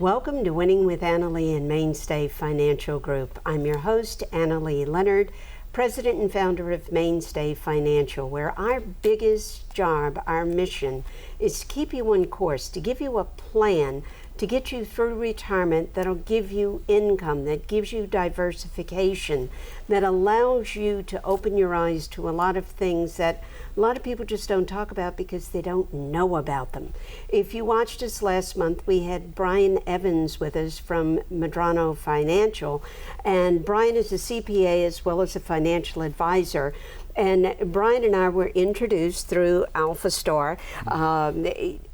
Welcome to Winning with Annalee and Mainstay Financial Group. I'm your host, Annalee Leonard, President and founder of Mainstay Financial, where our biggest job, our mission, is to keep you on course, to give you a plan to get you through retirement that'll give you income, that gives you diversification, that allows you to open your eyes to a lot of things that a lot of people just don't talk about because they don't know about them. If you watched us last month, we had Brian Evans with us from Madrona Financial, and Brian is a CPA as well as a financial advisor. And Brian and I were introduced through Alphastar,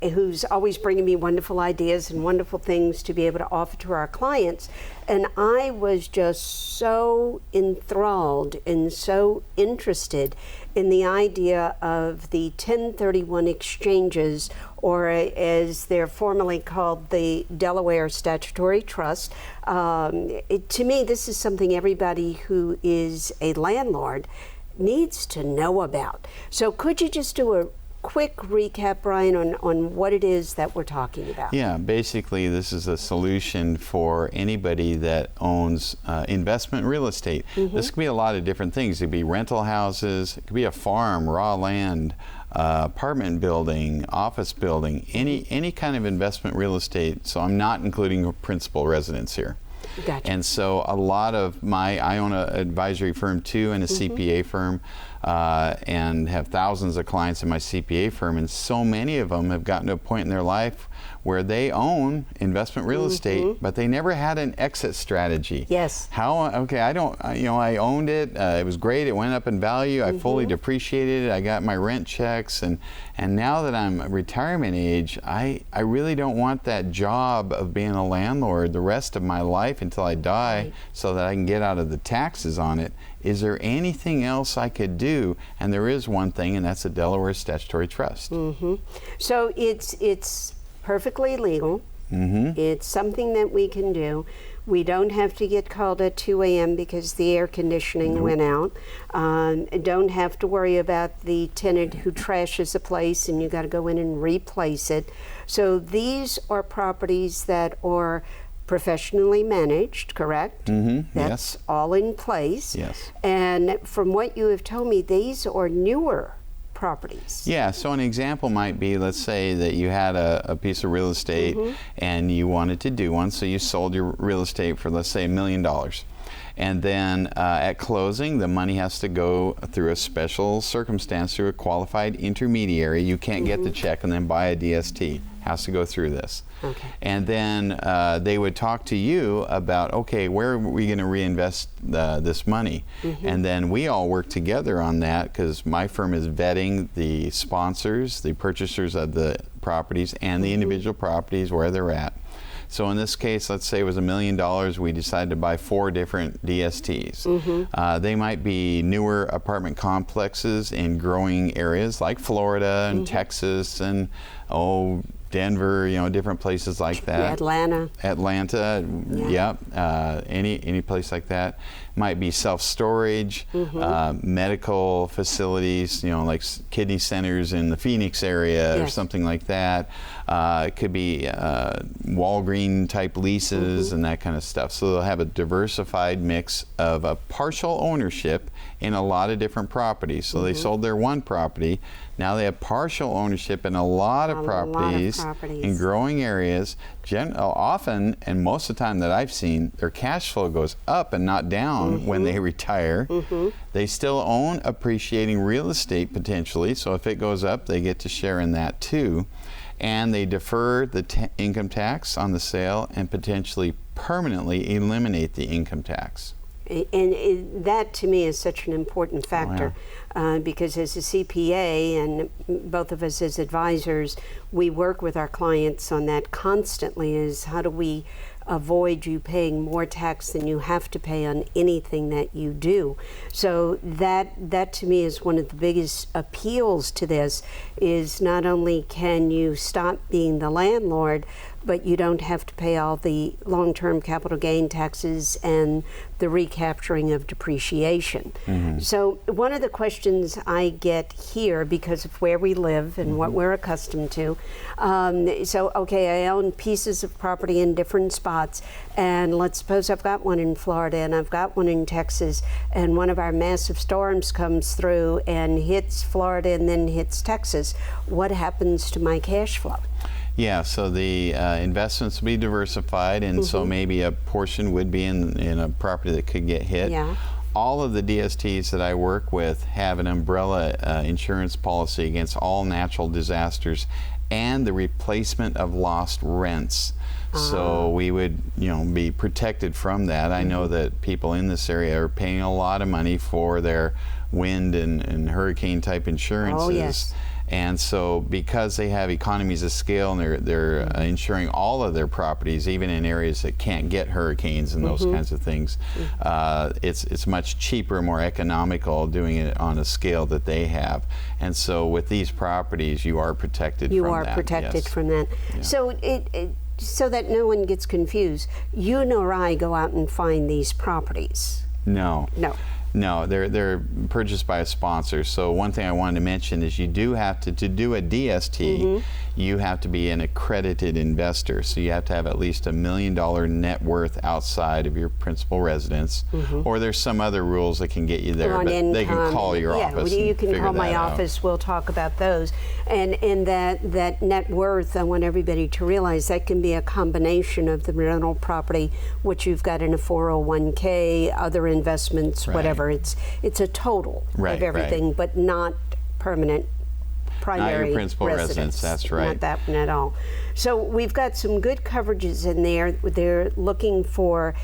who's always bringing me wonderful ideas and wonderful things to be able to offer to our clients. And I was just so enthralled and so interested in the idea of the 1031 exchanges, or as they're formally called, the Delaware Statutory Trust. To me, this is something everybody who is a landlord needs to know about. So could you just do a quick recap, Brian, on what it is that we're talking about? Yeah, basically this is a solution for anybody that owns investment real estate. This could be a lot of different things. It could be rental houses, it could be a farm, raw land, apartment building, office building, any kind of investment real estate. So I'm not including principal residence here. Gotcha. And so a lot of I own an advisory firm too, and a CPA firm, and have thousands of clients in my CPA firm, and so many of them have gotten to a point in their life where they own investment real estate, but they never had an exit strategy. Yes. I owned it, it was great, it went up in value, I fully depreciated it, I got my rent checks, and now that I'm retirement age, I really don't want that job of being a landlord the rest of my life until I die, so that I can get out of the taxes on it. Is there anything else I could do? And there is one thing, and that's a Delaware Statutory Trust. So it's perfectly legal. It's something that we can do. We don't have to get called at 2 a.m. because the air conditioning went out. Don't have to worry about the tenant who trashes a place and you got to go in and replace it. So these are properties that are professionally managed, correct? Yes. All in place. Yes. And from what you have told me, these are newer properties. Yeah, so an example might be, let's say that you had a piece of real estate and you wanted to do one, so you sold your real estate for, let's say, $1 million. And then at closing, the money has to go through a special circumstance through a qualified intermediary. You can't get the check and then buy a DST. Has to go through this. Okay. And then they would talk to you about, okay, where are we going to reinvest this money? And then we all work together on that, because my firm is vetting the sponsors, the purchasers of the properties, and the individual properties where they're at. So in this case, let's say it was $1 million, we decided to buy 4 different DSTs. They might be newer apartment complexes in growing areas like Florida and Texas and Denver, different places like that. Atlanta, any place like that. Might be self-storage, medical facilities, like kidney centers in the Phoenix area or something like that. It could be Walgreen type leases and that kind of stuff. So they'll have a diversified mix of a partial ownership in a lot of different properties. So they sold their one property. Now they have partial ownership in a lot of properties in growing areas. Often, and most of the time that I've seen, their cash flow goes up and not down when they retire. They still own appreciating real estate potentially, so if it goes up, they get to share in that too. And they defer the income tax on the sale and potentially permanently eliminate the income tax. And that to me is such an important factor, because as a CPA and both of us as advisors, we work with our clients on that constantly, is how do we avoid you paying more tax than you have to pay on anything that you do. So that to me is one of the biggest appeals to this, is not only can you stop being the landlord, but you don't have to pay all the long-term capital gain taxes and the recapturing of depreciation. So one of the questions I get here, because of where we live and what we're accustomed to, so okay, I own pieces of property in different spots, and let's suppose I've got one in Florida and I've got one in Texas, and one of our massive storms comes through and hits Florida and then hits Texas. What happens to my cash flow? Yeah, so the investments will be diversified, and so maybe a portion would be in a property that could get hit. Yeah. All of the DSTs that I work with have an umbrella insurance policy against all natural disasters and the replacement of lost rents. So we would, be protected from that. I know that people in this area are paying a lot of money for their wind and hurricane type insurances. Oh, yes. And so because they have economies of scale and they're insuring all of their properties, even in areas that can't get hurricanes and those kinds of things, it's much cheaper, more economical doing it on a scale that they have. And so with these properties, you are protected from that. You are protected from that. Yeah. So so that no one gets confused, you nor I go out and find these properties. No. No. No, they're purchased by a sponsor. So one thing I wanted to mention is you do have to do a DST, you have to be an accredited investor. So you have to have at least $1 million net worth outside of your principal residence, or there's some other rules that can get you there, On but income. they can call your office. Yeah, you can figure call my that out. office. We'll talk about those. And that net worth, I want everybody to realize that can be a combination of the rental property, which you've got in a 401k, other investments, whatever. It's a total of everything, but not permanent primary not your principal residence. That's right. Not that one at all. So we've got some good coverages in there. They're looking for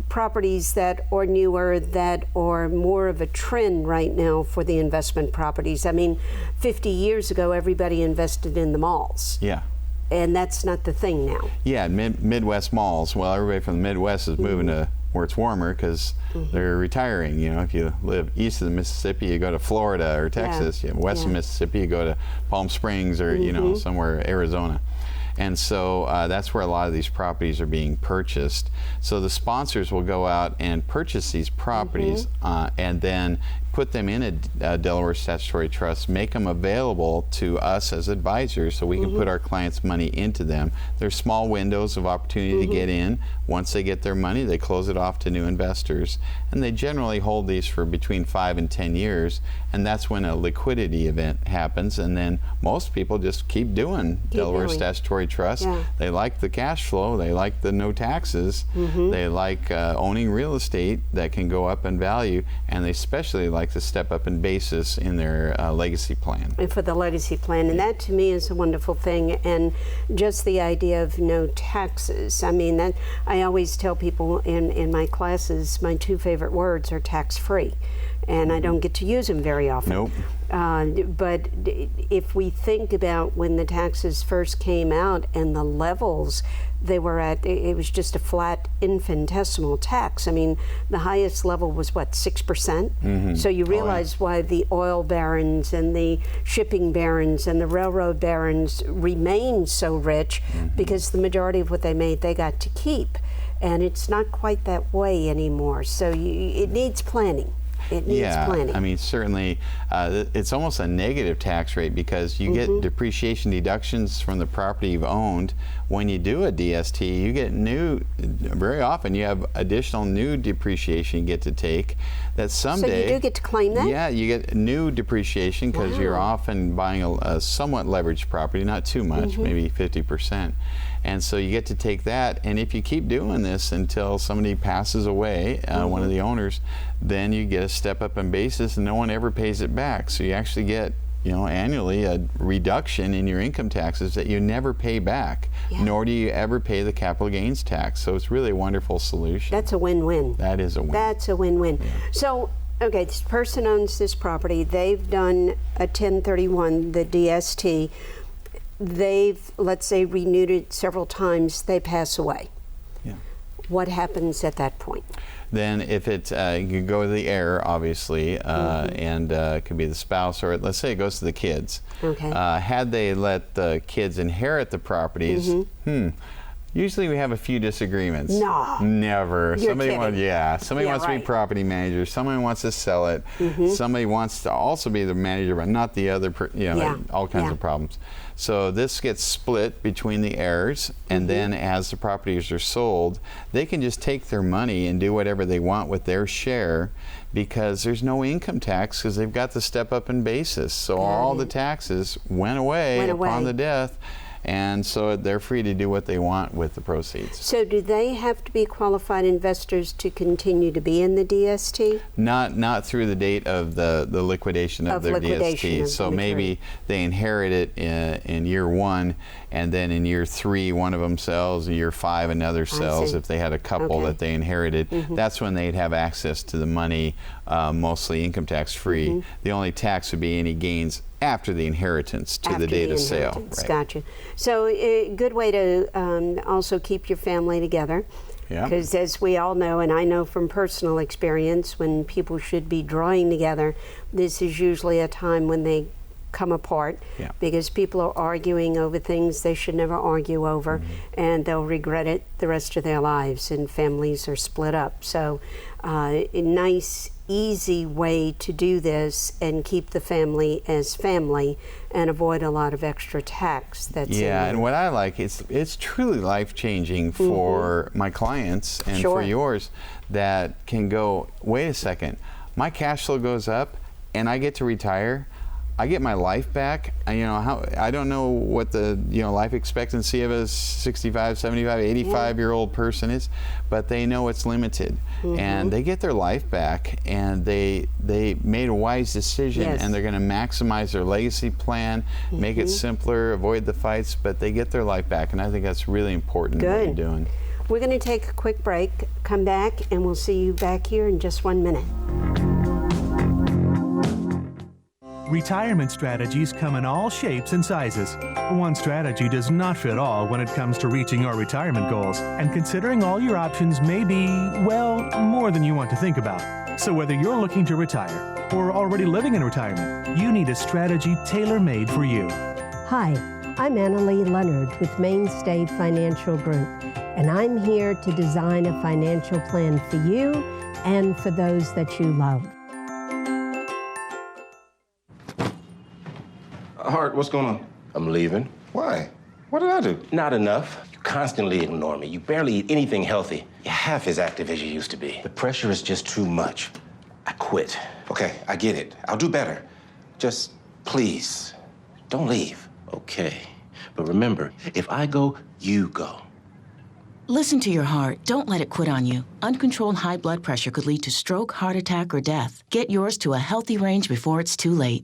properties that are newer, that are more of a trend right now for the investment properties. I mean, 50 years ago, everybody invested in the malls. Yeah. And that's not the thing now. Yeah, Midwest malls. Well, everybody from the Midwest is moving to where it's warmer because they're retiring. If you live east of the Mississippi, you go to Florida or Texas. West of Mississippi, you go to Palm Springs or somewhere Arizona. And so that's where a lot of these properties are being purchased. So the sponsors will go out and purchase these properties and then put them in a Delaware statutory trust, make them available to us as advisors so we can put our clients' money into them. There's small windows of opportunity to get in. Once they get their money, they close it off to new investors. And they generally hold these for between 5 and 10 years. And that's when a liquidity event happens. And then most people just keep doing Delaware statutory trust. Yeah. They like the cash flow. They like the no taxes. They like owning real estate that can go up in value. And they especially like to step up in basis in their legacy plan. And for the legacy plan, and that to me is a wonderful thing. And just the idea of no taxes. I mean, that I always tell people in my classes, my 2 favorite words are tax-free, and I don't get to use them very often. Nope. But if we think about when the taxes first came out and the levels they were at, it was just a flat infinitesimal tax. I mean, the highest level was what, 6%? So you realize why the oil barons and the shipping barons and the railroad barons remained so rich, because the majority of what they made they got to keep. And it's not quite that way anymore. So it needs planning. It needs planning. I mean, certainly it's almost a negative tax rate because you get depreciation deductions from the property you've owned. When you do a DST, you get very often you have additional new depreciation you get to take that someday. So you do get to claim that? Yeah, you get new depreciation because you're often buying a somewhat leveraged property, not too much, maybe 50%. And so you get to take that, and if you keep doing this until somebody passes away, one of the owners, then you get a step up in basis and no one ever pays it back. So you actually get, annually a reduction in your income taxes that you never pay back, nor do you ever pay the capital gains tax. So it's really a wonderful solution. That's a win-win. That is a win. That's a win-win. Yeah. So, okay, this person owns this property. They've done a 1031, the DST. They've, let's say, renewed it several times. They pass away. Yeah. What happens at that point? Then if it, you can go to the heir, obviously, and it could be the spouse, or let's say it goes to the kids. Okay. Had they let the kids inherit the properties, usually we have a few disagreements. No. Never. You're Somebody kidding. Somebody wants to be property manager. Somebody wants to sell it. Somebody wants to also be the manager, but not the other. All kinds of problems. So this gets split between the heirs, and then as the properties are sold, they can just take their money and do whatever they want with their share, because there's no income tax because they've got the step up in basis. So all the taxes went away upon the death. And so they're free to do what they want with the proceeds. So do they have to be qualified investors to continue to be in the DST? Not through the date of the liquidation of their DST. So maybe they inherit it in year 1, and then in year 3 one of them sells, in year 5 another sells. If they had a couple that they inherited, that's when they'd have access to the money, mostly income tax free. The only tax would be any gains after the inheritance to the date of sale. Right. Gotcha. So a good way to also keep your family together. Because as we all know, and I know from personal experience, when people should be drawing together, this is usually a time when they come apart, because people are arguing over things they should never argue over, and they'll regret it the rest of their lives, and families are split up. So a nice, easy way to do this and keep the family as family and avoid a lot of extra tax that's in there. And what I like, it's truly life-changing for my clients and for yours, that can go, wait a second, my cash flow goes up and I get to retire. I get my life back. I don't know what the life expectancy of a 65, 75, 85-year-old person is, but they know it's limited, and they get their life back, and they made a wise decision, and they're going to maximize their legacy plan, make it simpler, avoid the fights, but they get their life back, and I think that's really important what you're doing. We're going to take a quick break, come back, and we'll see you back here in just 1 minute. Retirement strategies come in all shapes and sizes. One strategy does not fit all when it comes to reaching your retirement goals, and considering all your options may be, well, more than you want to think about. So whether you're looking to retire or already living in retirement, you need a strategy tailor-made for you. Hi, I'm Annalee Leonard with Mainstay Financial Group, and I'm here to design a financial plan for you and for those that you love. Hart, what's going on? I'm leaving. Why? What did I do? Not enough. You constantly ignore me. You barely eat anything healthy. You're half as active as you used to be. The pressure is just too much. I quit. Okay, I get it. I'll do better. Just Please, don't leave. Okay. But remember, if I go, you go. Listen to your heart. Don't let it quit on you. Uncontrolled high blood pressure could lead to stroke, heart attack, or death. Get yours to a healthy range before it's too late.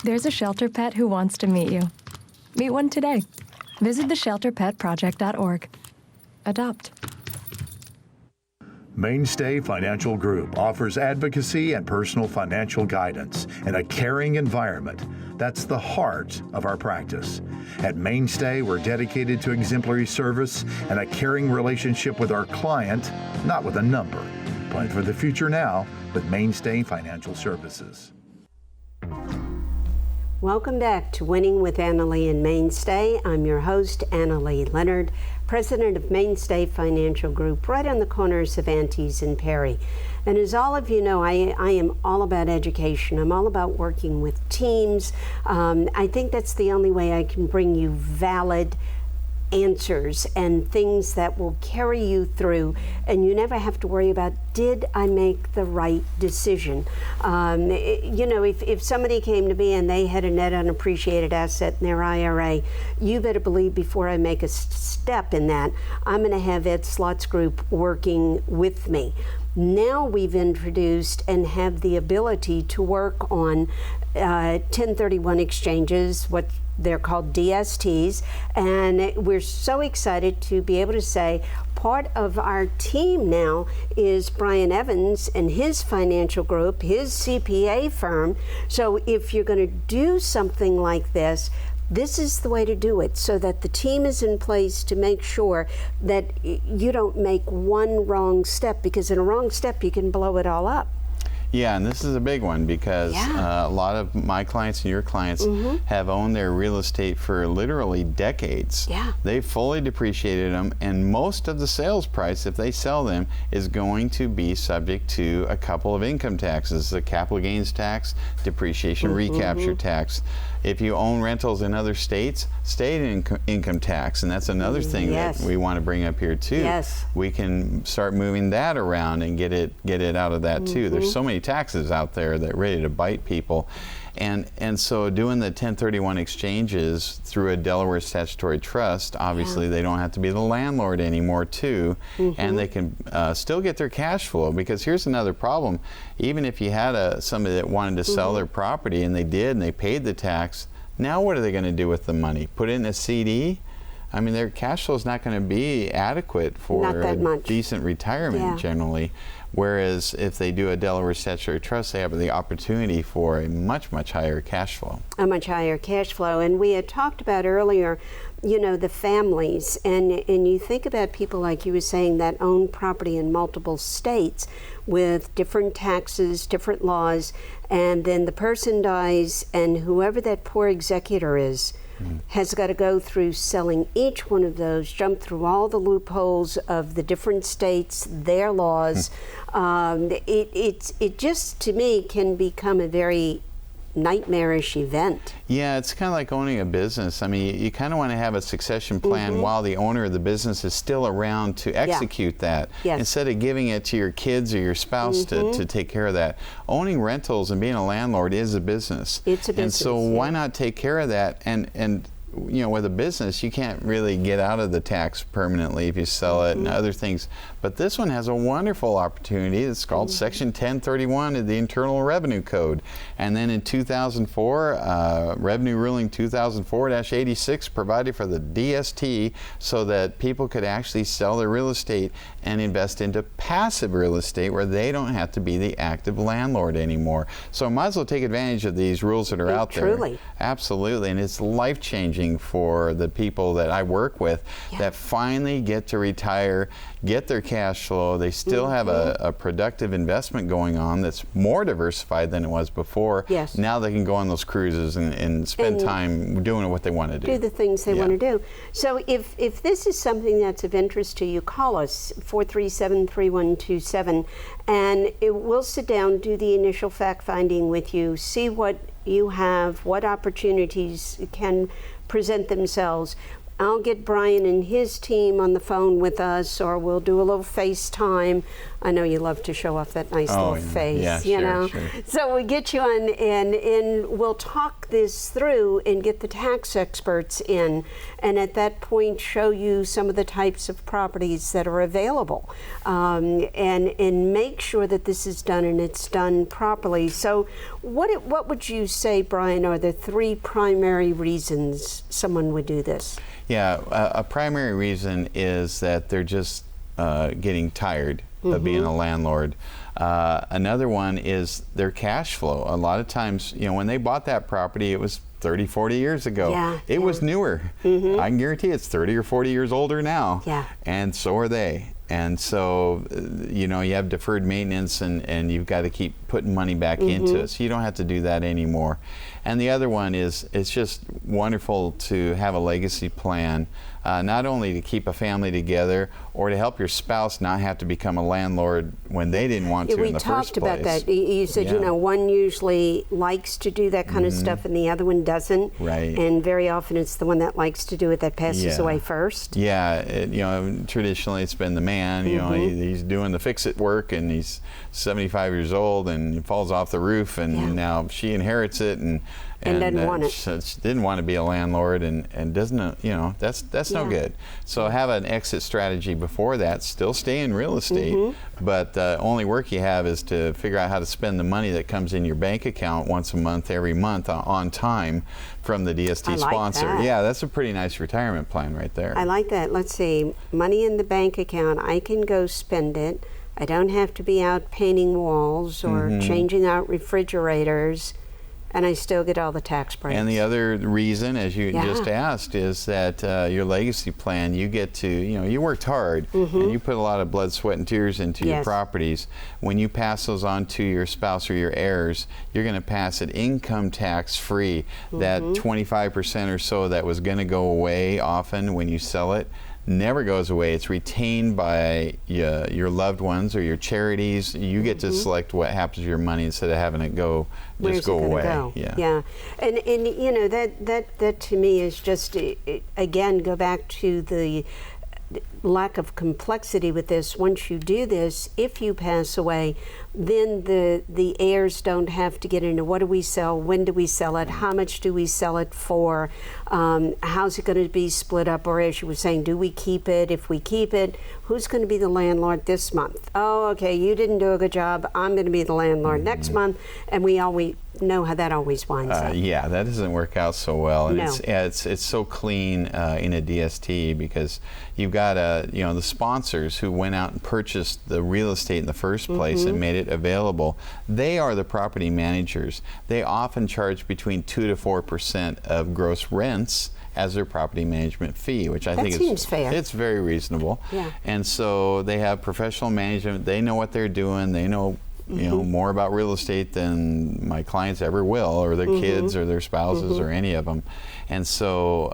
There's a shelter pet who wants to meet you. Meet one today. Visit theshelterpetproject.org. Adopt. Mainstay Financial Group offers advocacy and personal financial guidance in a caring environment. That's the heart of our practice. At Mainstay, we're dedicated to exemplary service and a caring relationship with our client, not with a number. Plan for the future now with Mainstay Financial Services. Welcome back to Winning with Annalee and Mainstay. I'm your host, Annalee Leonard, president of Mainstay Financial Group, right on the corners of Antes and Perry. And as all of you know, I am all about education. I'm all about working with teams. I think that's the only way I can bring you valid answers and things that will carry you through, and you never have to worry about, did I make the right decision? If somebody came to me and they had a net unappreciated asset in their IRA, you better believe before I make a step in that, I'm going to have Ed Slott's group working with me. Now we've introduced and have the ability to work on 1031 exchanges, what they're called DSTs, and we're so excited to be able to say part of our team now is Brian Evans and his financial group, his CPA firm. So if you're going to do something like this is the way to do it, so that the team is in place to make sure that you don't make one wrong step, because in a wrong step you can blow it all up. Yeah, and this is a big one, because a lot of my clients and your clients have owned their real estate for literally decades. Yeah. They've fully depreciated them, and most of the sales price, if they sell them, is going to be subject to a couple of income taxes: the capital gains tax, depreciation recapture tax. If you own rentals in other states, state income tax, and that's another thing that we want to bring up here too. Yes. We can start moving that around and get it out of that too. There's so many taxes out there that are ready to bite people. And so doing the 1031 exchanges through a Delaware statutory trust, obviously they don't have to be the landlord anymore too, and they can still get their cash flow. Because here's another problem: even if you had somebody that wanted to sell their property, and they did, and they paid the tax, now what are they going to do with the money? Put it in a CD? I mean, their cash flow is not going to be adequate for a decent retirement generally. Whereas if they do a Delaware statutory trust, they have the opportunity for a much, much higher cash flow. A much higher cash flow. And we had talked about earlier, you know, the families, and you think about people like you were saying that own property in multiple states with different taxes, different laws, and then the person dies, and whoever that poor executor is has got to go through selling each one of those, jump through all the loopholes of the different states, their laws. It just, to me, can become a very nightmarish event. Yeah, it's kind of like owning a business. I mean, you kind of want to have a succession plan while the owner of the business is still around to execute that, instead of giving it to your kids or your spouse to take care of that. Owning rentals and being a landlord is a business. It's a business. And so why not take care of that? And you know, with a business, you can't really get out of the tax permanently if you sell it and other things. But this one has a wonderful opportunity. It's called Section 1031 of the Internal Revenue Code. And then in 2004, Revenue Ruling 2004-86 provided for the DST so that people could actually sell their real estate and invest into passive real estate where they don't have to be the active landlord anymore. So might as well take advantage of these rules that are out there. Truly. Absolutely. And it's life-changing for the people that I work with that finally get to retire, get their cash flow. They still have a productive investment going on that's more diversified than it was before. Yes. Now they can go on those cruises and spend time doing what they want to do. Do the things they want to do. So if this is something that's of interest to you, call us, 437-3127, and we'll sit down, do the initial fact-finding with you, see what you have, what opportunities can present themselves. I'll get Brian and his team on the phone with us, or we'll do a little FaceTime. I know you love to show off that nice little face, you know. Sure. So we get you on, and we'll talk this through and get the tax experts in, and at that point show you some of the types of properties that are available, and make sure that this is done and it's done properly. So what would you say, Brian, are the three primary reasons someone would do this? Yeah, a primary reason is that they're just getting tired of being a landlord. Another one is their cash flow. A lot of times, you know, when they bought that property, it was 30, 40 years ago. It was newer. I can guarantee it's 30 or 40 years older now. And so are they. And so, you know, you have deferred maintenance, and you've got to keep putting money back into it. So you don't have to do that anymore. And the other one is, it's just wonderful to have a legacy plan, not only to keep a family together or to help your spouse not have to become a landlord when they didn't want to in the first place. We talked about that. You said, you know, one usually likes to do that kind of stuff and the other one doesn't. Right. And very often it's the one that likes to do it that passes away first. Yeah, you know, traditionally it's been the man, you know, he's doing the fix-it work, and he's 75 years old, and and it falls off the roof, and now she inherits it, and doesn't want it. She didn't want to be a landlord, and doesn't, that's no good. So have an exit strategy before that. Still stay in real estate, but the only work you have is to figure out how to spend the money that comes in your bank account once a month, every month, on time from the DST sponsor. That. Yeah, that's a pretty nice retirement plan right there. I like that. Let's see, money in the bank account, I can go spend it. I don't have to be out painting walls or changing out refrigerators, and I still get all the tax breaks. And the other reason, as you just asked, is that your legacy plan, you get to, you worked hard, and you put a lot of blood, sweat, and tears into your properties. When you pass those on to your spouse or your heirs, you're going to pass it income tax free. That 25% or so that was going to go away often when you sell it never goes away. It's retained by your loved ones or your charities. You get to select what happens to your money instead of having it go away. Yeah, and that to me is just again, go back to the lack of complexity with this. Once you do this, if you pass away, then the heirs don't have to get into what do we sell, when do we sell it, how much do we sell it for, how's it going to be split up, or as you were saying, do we keep it? If we keep it, who's going to be the landlord this month? Oh, okay, you didn't do a good job, I'm going to be the landlord next month, and we always know how that always winds up. Yeah, that doesn't work out so well, and No. it's so clean in a DST because you've got the sponsors who went out and purchased the real estate in the first place and made it available. They are the property managers. They often charge between 2 to 4% of gross rents as their property management fee, which I think seems fair. It's very reasonable. Yeah. And so they have professional management. They know what they're doing. They know more about real estate than my clients ever will, or their kids or their spouses or any of them. And so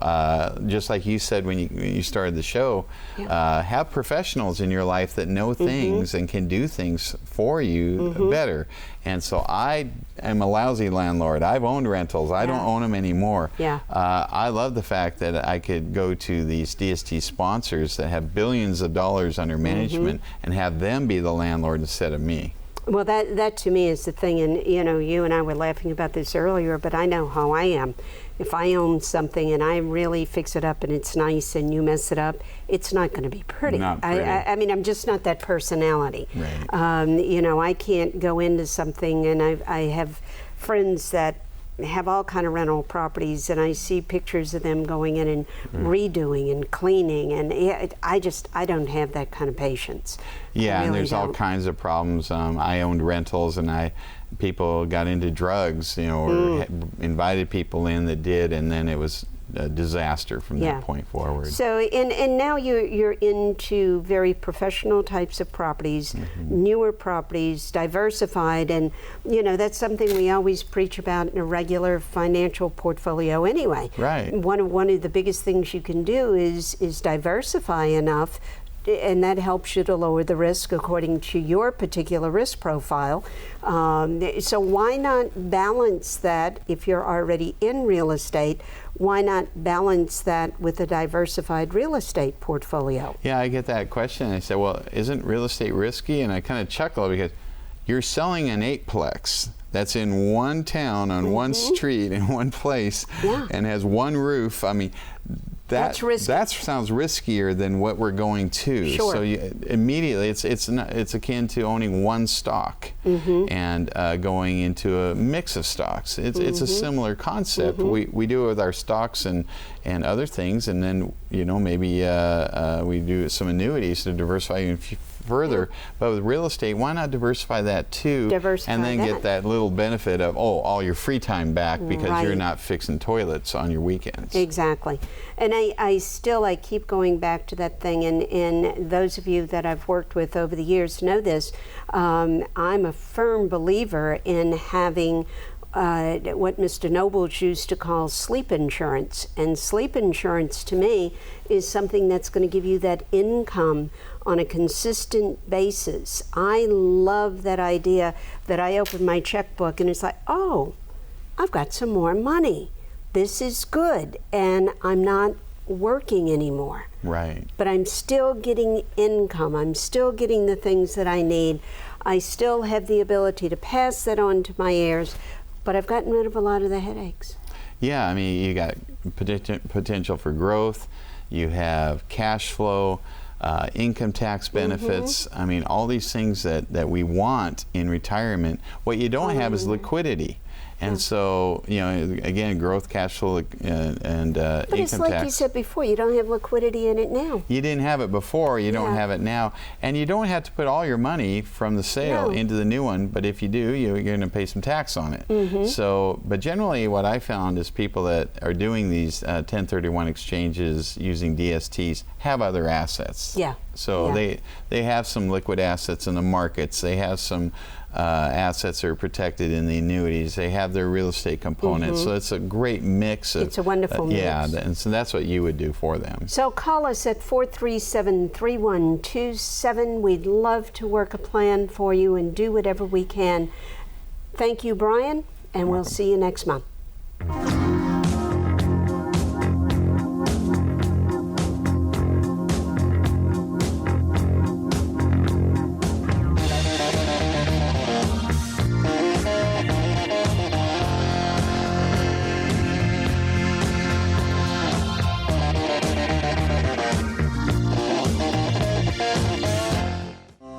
just like you said when you started the show, have professionals in your life that know things and can do things for you better. And so I am a lousy landlord. I've owned rentals. I don't own them anymore. Yeah. I love the fact that I could go to these DST sponsors that have billions of dollars under management and have them be the landlord instead of me. Well, that to me is the thing, and you and I were laughing about this earlier, but I know how I am. If I own something and I really fix it up and it's nice and you mess it up, it's not going to be pretty. Not pretty. I mean, I'm just not that personality. Right. I can't go into something, and I have friends that have all kind of rental properties, and I see pictures of them going in and redoing and cleaning, and I don't have that kind of patience. Yeah, really and there's all don't. kinds of problems. I owned rentals, and people got into drugs, or invited people in that did, and then it was a disaster from that point forward. So, and now you're into very professional types of properties, newer properties, diversified, and that's something we always preach about in a regular financial portfolio anyway. Right. One of the biggest things you can do is diversify enough, and that helps you to lower the risk according to your particular risk profile. So why not balance that if you're already in real estate? Why not balance that with a diversified real estate portfolio? Yeah, I get that question. I say, well, isn't real estate risky? And I kind of chuckle because you're selling an eightplex that's in one town on one street in one place and has one roof. I mean, that's risky. That sounds riskier than what we're going to. Sure. So immediately, it's akin to owning one stock and going into a mix of stocks. It's a similar concept. We do it with our stocks and other things, and then maybe we do some annuities to diversify even further. But with real estate, why not diversify that too? And then get that little benefit of all your free time back because you're not fixing toilets on your weekends. Exactly. And I keep going back to that thing, and those of you that I've worked with over the years know this. I'm a firm believer in having what Mr. Nobles used to call sleep insurance. And sleep insurance to me is something that's going to give you that income on a consistent basis. I love that idea that I open my checkbook and it's like, oh, I've got some more money. This is good, and I'm not working anymore. Right. But I'm still getting income. I'm still getting the things that I need. I still have the ability to pass that on to my heirs, but I've gotten rid of a lot of the headaches. Yeah, I mean, you got potential for growth, you have cash flow, income tax benefits. I mean, all these things that we want in retirement. What you don't have is liquidity. And so, you know, again, growth, cash flow, and income tax. But it's like you said before, you don't have liquidity in it now. You didn't have it before, you don't have it now. And you don't have to put all your money from the sale into the new one, but if you do, you're going to pay some tax on it. So, but generally what I found is people that are doing these 1031 exchanges using DSTs have other assets. Yeah. So they have some liquid assets in the markets. They have some assets that are protected in the annuities. They have their real estate components. So it's a great mix. It's a wonderful mix. Yeah, and so that's what you would do for them. So call us at 437-3127. We'd love to work a plan for you and do whatever we can. Thank you, Brian, and we'll see you next month.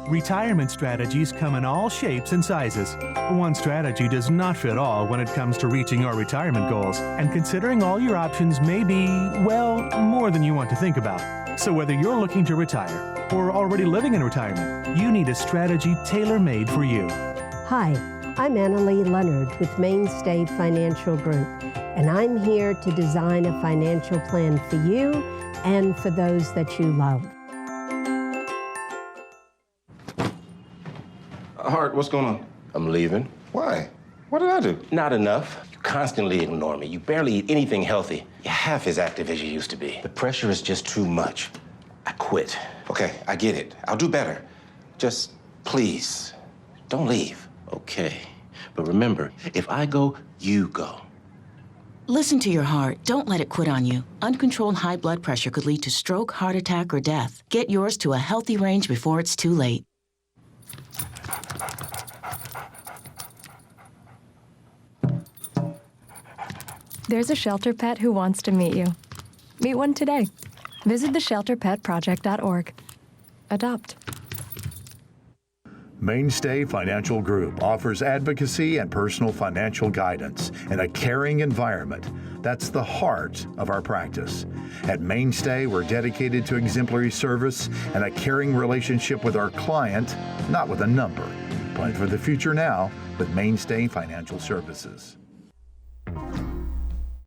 Retirement strategies come in all shapes and sizes. One strategy does not fit all when it comes to reaching your retirement goals, and considering all your options may be, well, more than you want to think about. So whether you're looking to retire or already living in retirement, you need a strategy tailor-made for you. Hi, I'm Annalee Leonard with Mainstay Financial Group, and I'm here to design a financial plan for you and for those that you love. Hart, what's going on? I'm leaving. Why? What did I do? Not enough. You constantly ignore me. You barely eat anything healthy. You're half as active as you used to be. The pressure is just too much. I quit. Okay, I get it. I'll do better. Just Please, don't leave. Okay. But remember, if I go, you go. Listen to your heart. Don't let it quit on you. Uncontrolled high blood pressure could lead to stroke, heart attack, or death. Get yours to a healthy range before it's too late. There's a shelter pet who wants to meet you. Meet one today. Visit theshelterpetproject.org. Adopt. Mainstay Financial Group offers advocacy and personal financial guidance in a caring environment. That's the heart of our practice. At Mainstay, we're dedicated to exemplary service and a caring relationship with our client, not with a number. Plan for the future now with Mainstay Financial Services.